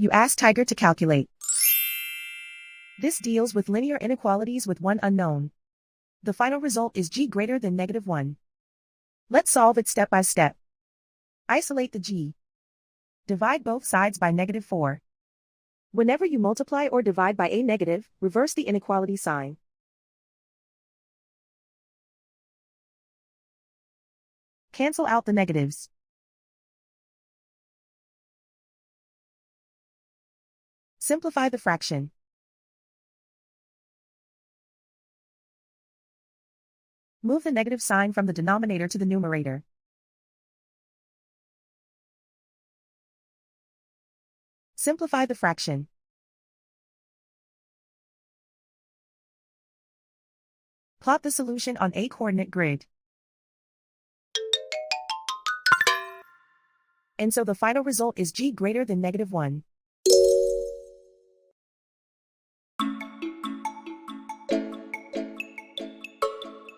You ask Tiger to calculate. This deals with linear inequalities with one unknown. The final result is g greater than -1. Let's solve it step by step. Isolate the g. Divide both sides by -4. Whenever you multiply or divide by a negative, reverse the inequality sign. Cancel out the negatives. Simplify the fraction. Move the negative sign from the denominator to the numerator. Simplify the fraction. Plot the solution on a coordinate grid. And so the final result is g greater than -1.